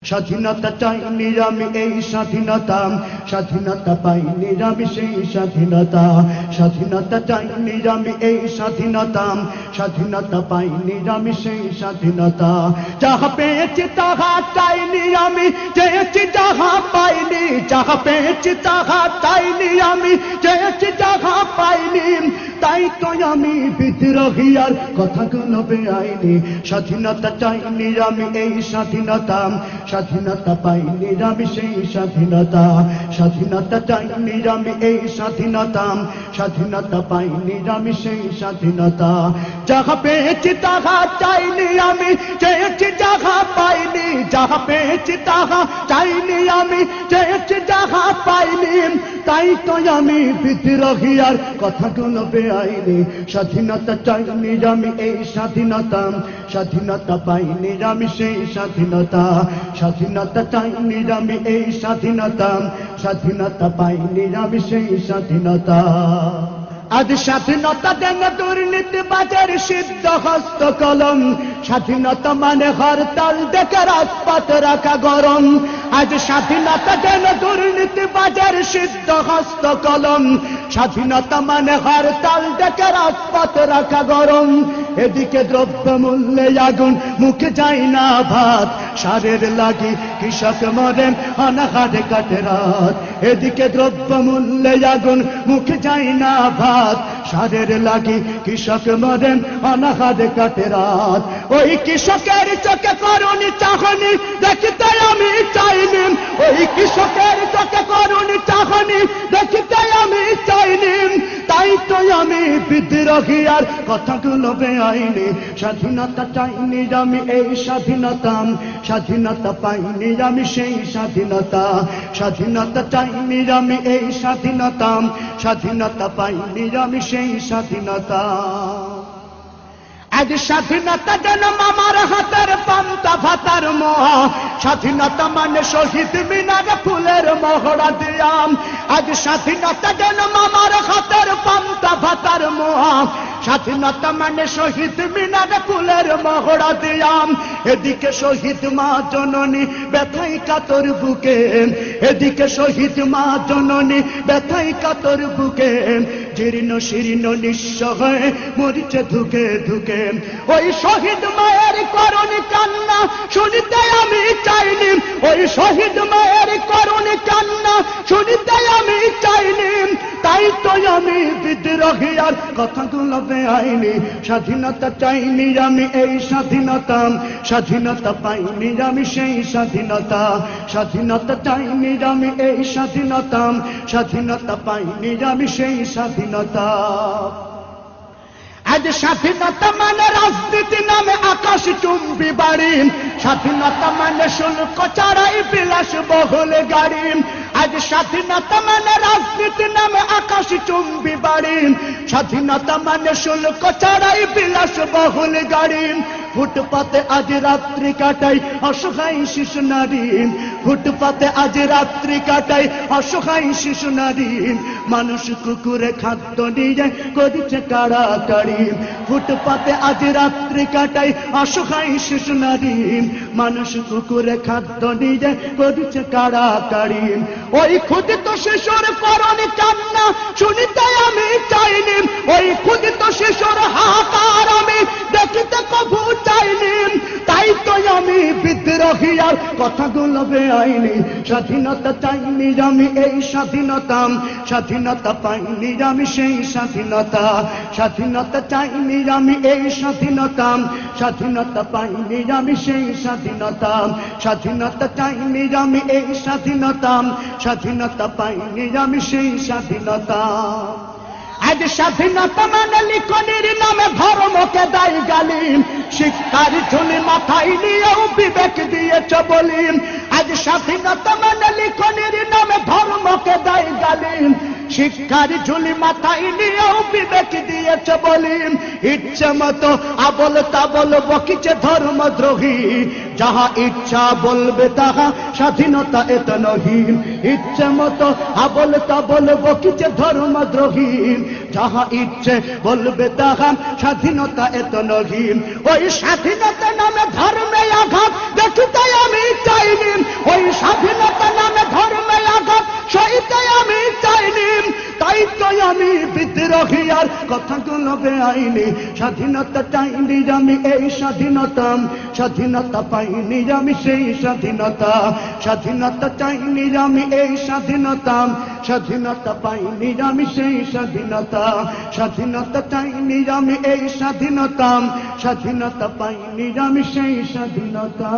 স্বাধীনতা চাইনি আমি এই স্বাধীনতা, স্বাধীনতা পাইনি আমি সেই স্বাধীনতা। স্বাধীনতা চাইনি আমি এই স্বাধীনতা, স্বাধীনতা পাইনি আমি সেই স্বাধীনতা। যাহা পেয়েছি তাহা চাইনি আমি, চেয়েছি যাহা পাইনি। যাহা পেয়েছি তাহা চাইনি আমি, চেয়েছি যাহা পাইনি। তাই তো আমি বিদ্রোহী আর কথাগুলো বেআইনি। স্বাধীনতা চাইনি আমি এই স্বাধীনতা, স্বাধীনতা পাইনি আমি সেই স্বাধীনতা। স্বাধীনতা চাইনি আমি এই স্বাধীনতা, স্বাধীনতা পাইনি আমি সেই স্বাধীনতা। যাহা পেয়েছি তাহা চাইনি আমি, চেয়েছি যাহা পাইনি। যাহা পেয়েছি তাহা চাইনি আমি, চেয়েছি যাহা পাইনি। তাই তো আমি বিদ্রোহী আর কথাগুলো বেআইনি। স্বাধীনতা চাইনি আমি এই স্বাধীনতা, স্বাধীনতা পাইনি আমি সেই স্বাধীনতা। স্বাধীনতা চাইনি আমি এই স্বাধীনতা, স্বাধীনতা পাইনি আমি সেই স্বাধীনতা। আজ স্বাধীনতা দেন দুর্নীতিবাজের সিদ্ধ হস্ত কলম। স্বাধীনতা মানে হরতাল দেখে রাজপথ রাখা গরম। আজ স্বাধীনতা দেন দুর্নীতিবাজের সিদ্ধ হস্ত কলম। স্বাধীনতা মানে হরতাল দেখে রাজপথ রাখা গরম। এদিকে দ্রব্য মূল্যে আগুন, মুখে যায় না ভাত। সারের লাগি কৃষক মরেন, অনাহারে কাটে রাত। এদিকে দ্রব্য মূল্যে আগুন, মুখে যায় না ভাত। সারের লাগি কৃষক মরেন, অনাহারে কাটে রাত। ওই কৃষকের চোখে করুণী চাহনি দেখিতে আমি চাইনি। ওই কৃষকের চোখে করুণী চাহনি দেখিতে আমি চাইনি। তাই তো আমি বিদ্রোহী আর কথাগুলো বেআইনি। স্বাধীনতা চাইনি আমি এই স্বাধীনতা, স্বাধীনতা পাইনি আমি সেই স্বাধীনতা। স্বাধীনতা চাইনি আমি এই স্বাধীনতা, স্বাধীনতা পাইনি আমি সেই স্বাধীনতা। আজ স্বাধীনতা যেন মামার হাতের পান্তা ভাতার মোহা। স্বাধীনতা মানে শহীদ মিনারে ফুলের মহড়া দিয়াম। আজ স্বাধীনতা যেন মামার হাতের পান্তা ভাতার মোহা। স্বাধীনতা মানে শহীদ মিনারে ফুলের মহড়া দিয়াম। এদিকে শহীদ মা জননী ব্যথাই কাতর বুকে, এদিকে শহীদ মা জননী ব্যথাই কাতর বুকে। জীর্ণ শীর্ণ নিঃস্ব হয়ে মরিছে ধুকে ধুকে। ওই শহীদ মায়ের করুণী কান্না শুনিতে আমি চাইনি। ওই শহীদ মায়ের করুণী কান্না শুনিতে আমি চাইনি। তাই তো আমি বিদ্রোহী আর কথাগুলো বেআইনি। স্বাধীনতা চাইনি আমি এই স্বাধীনতা, স্বাধীনতা পাইনি আমি সেই স্বাধীনতা। স্বাধীনতা চাইনি আমি এই স্বাধীনতা, স্বাধীনতা পাইনি আমি সেই স্বাধীনতা। আজ স্বাধীনতা মানে রাজনীতি নামে আকাশ চুম্বি বাড়ি। স্বাধীনতা মানে শুল্ক ছাড়াই বিলাস বহুল গাড়ি। আজ স্বাধীনতা মানে রাজনীতি নামে আকাশ চুম্বি বাড়ি। স্বাধীনতা মানে শুল্ক ছাড়াই বিলাস বহুল গাড়ি। ফুটপাতে আজ রাত্রি কাটাই অসহায় শিশু নারী। ফুটপাতে আজ রাত্রি কাটাই অসহায় শিশু নারী। মানুষ কুকুরে খাদ্য নিয়ে করেছে কাড়াকাড়ি। ফুটপাতে আজ রাত্রি কাটাই অসহায় শিশু নারী। মানুষ কুকুরে খাদ্য নিয়ে করেছে কাড়াকাড়ি। ওই ক্ষুদিত শিশুর করুণী কান্না শুনিতে আমি চাইনি। ওই ক্ষুদিত শিশুর হাহাকার আমি দেখিতে কভু চাইনি। তাই তো আমি বিদ্রোহী আর কথাগুলো বেআইনি। স্বাধীনতা চাইনি আমি এই স্বাধীনতা, স্বাধীনতা পাইনি আমি সেই স্বাধীনতা। স্বাধীনতা চাইনি আমি এই স্বাধীনতা, স্বাধীনতা পাইনি আমি সেই স্বাধীনতা। স্বাধীনতা চাইনি আমি এই স্বাধীনতা, স্বাধীনতা পাইনি আমি সেই স্বাধীনতা। আজ স্বাধীনতা মানে লিখনির নামে ধর্মকে দায়ী গালি। শিক্ষার ঝুলি মাথায় নিয়েও বিবেক দিয়েছ বলি। আজ স্বাধীনতা মানে লিখনির নামে ধর্মকে দায়ী গালি। শিক্ষার ঝুলি মাথায় নিয়েও বিবেক দিয়েছ বলি। ইচ্ছে মতো আবল তাবল বকিছে ধর্মদ্রোহী। যাহা ইচ্ছা বলবে তাহা স্বাধীনতা এত নহি। ইচ্ছে মতো আবল তাবল বকিছে ধর্মদ্রোহী। যাহা ইচ্ছে বলবে তাহা স্বাধীনতা এত নহি। ওই স্বাধীনতা নামে ধর্মে আঘাত দেখিতে আমি চাইনি। স্বাধীনতা নামে ধর্মে আঘাত সইতে আমি চাইনি, তাই তো আমি বিদ্রোহী আর কথাগুলো বেআইনি। স্বাধীনতা চাইনি আমি এই স্বাধীনতা, স্বাধীনতা পাইনি আমি সেই স্বাধীনতা। স্বাধীনতা চাইনি আমি এই স্বাধীনতা, স্বাধীনতা পাইনি আমি সেই স্বাধীনতা। স্বাধীনতা চাইনি আমি এই স্বাধীনতা, স্বাধীনতা পাইনি আমি সেই স্বাধীনতা।